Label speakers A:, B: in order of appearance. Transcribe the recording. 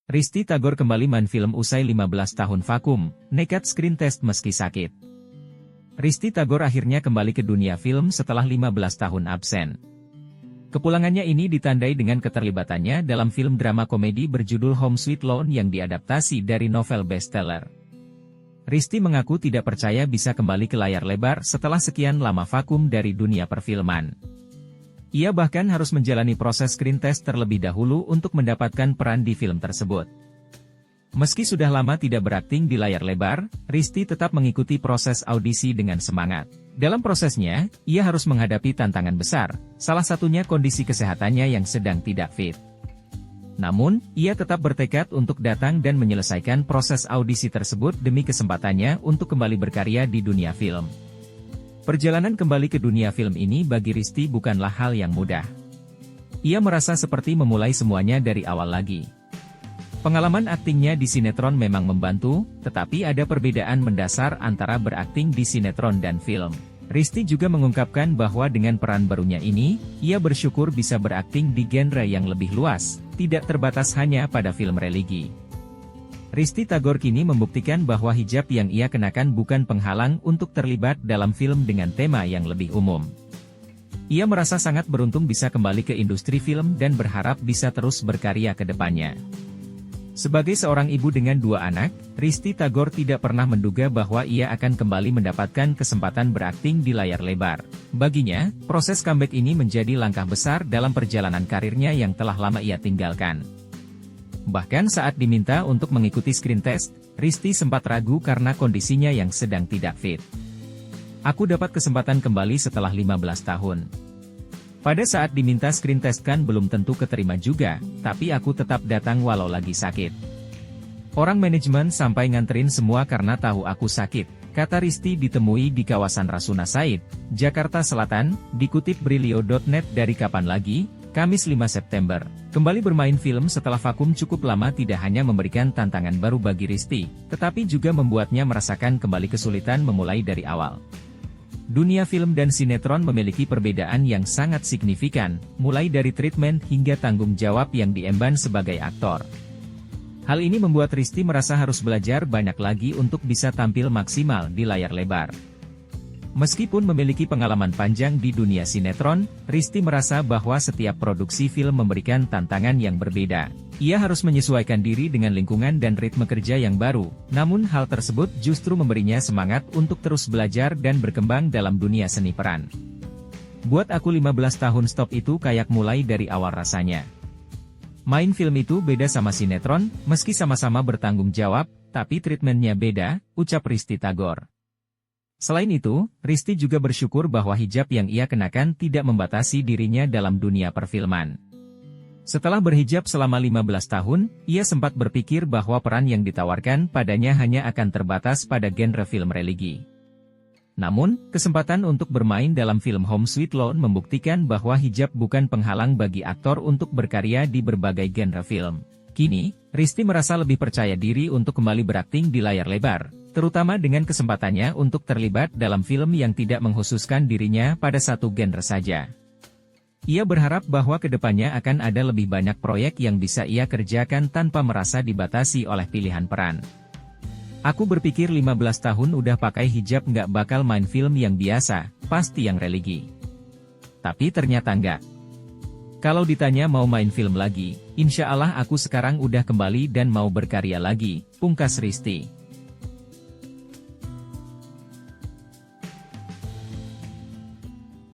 A: Risty Tagor kembali main film usai 15 tahun vakum, nekat screen test meski sakit. Risty Tagor akhirnya kembali ke dunia film setelah 15 tahun absen. Kepulangannya ini ditandai dengan keterlibatannya dalam film drama komedi berjudul Home Sweet Loan yang diadaptasi dari novel bestseller. Risty mengaku tidak percaya bisa kembali ke layar lebar setelah sekian lama vakum dari dunia perfilman. Ia bahkan harus menjalani proses screen test terlebih dahulu untuk mendapatkan peran di film tersebut. Meski sudah lama tidak berakting di layar lebar, Risty tetap mengikuti proses audisi dengan semangat. Dalam prosesnya, ia harus menghadapi tantangan besar, salah satunya kondisi kesehatannya yang sedang tidak fit. Namun, ia tetap bertekad untuk datang dan menyelesaikan proses audisi tersebut demi kesempatannya untuk kembali berkarya di dunia film. Perjalanan kembali ke dunia film ini bagi Risty bukanlah hal yang mudah. Ia merasa seperti memulai semuanya dari awal lagi. Pengalaman aktingnya di sinetron memang membantu, tetapi ada perbedaan mendasar antara berakting di sinetron dan film. Risty juga mengungkapkan bahwa dengan peran barunya ini, ia bersyukur bisa berakting di genre yang lebih luas, tidak terbatas hanya pada film religi. Risty Tagor kini membuktikan bahwa hijab yang ia kenakan bukan penghalang untuk terlibat dalam film dengan tema yang lebih umum. Ia merasa sangat beruntung bisa kembali ke industri film dan berharap bisa terus berkarya ke depannya. Sebagai seorang ibu dengan 2 anak, Risty Tagor tidak pernah menduga bahwa ia akan kembali mendapatkan kesempatan berakting di layar lebar. Baginya, proses comeback ini menjadi langkah besar dalam perjalanan karirnya yang telah lama ia tinggalkan. Bahkan saat diminta untuk mengikuti screen test, Risty sempat ragu karena kondisinya yang sedang tidak fit. Aku dapat kesempatan kembali setelah 15 tahun. Pada saat diminta screen test kan belum tentu keterima juga, tapi aku tetap datang walau lagi sakit. Orang manajemen sampai nganterin semua karena tahu aku sakit, kata Risty ditemui di kawasan Rasuna Said, Jakarta Selatan, dikutip Brilio.net dari Kapan Lagi, Kamis 5 September. Kembali bermain film setelah vakum cukup lama tidak hanya memberikan tantangan baru bagi Risty, tetapi juga membuatnya merasakan kembali kesulitan memulai dari awal. Dunia film dan sinetron memiliki perbedaan yang sangat signifikan, mulai dari treatment hingga tanggung jawab yang diemban sebagai aktor. Hal ini membuat Risty merasa harus belajar banyak lagi untuk bisa tampil maksimal di layar lebar. Meskipun memiliki pengalaman panjang di dunia sinetron, Risty merasa bahwa setiap produksi film memberikan tantangan yang berbeda. Ia harus menyesuaikan diri dengan lingkungan dan ritme kerja yang baru, namun hal tersebut justru memberinya semangat untuk terus belajar dan berkembang dalam dunia seni peran. Buat aku 15 tahun stop itu kayak mulai dari awal rasanya. Main film itu beda sama sinetron, meski sama-sama bertanggung jawab, tapi treatmentnya beda, ucap Risty Tagor. Selain itu, Risty juga bersyukur bahwa hijab yang ia kenakan tidak membatasi dirinya dalam dunia perfilman. Setelah berhijab selama 15 tahun, ia sempat berpikir bahwa peran yang ditawarkan padanya hanya akan terbatas pada genre film religi. Namun, kesempatan untuk bermain dalam film Home Sweet Loan membuktikan bahwa hijab bukan penghalang bagi aktor untuk berkarya di berbagai genre film. Kini, Risty merasa lebih percaya diri untuk kembali berakting di layar lebar, terutama dengan kesempatannya untuk terlibat dalam film yang tidak menghususkan dirinya pada satu genre saja. Ia berharap bahwa kedepannya akan ada lebih banyak proyek yang bisa ia kerjakan tanpa merasa dibatasi oleh pilihan peran. Aku berpikir 15 tahun udah pakai hijab nggak bakal main film yang biasa, pasti yang religi. Tapi ternyata nggak. Kalau ditanya mau main film lagi, insya Allah aku sekarang udah kembali dan mau berkarya lagi, pungkas Risty.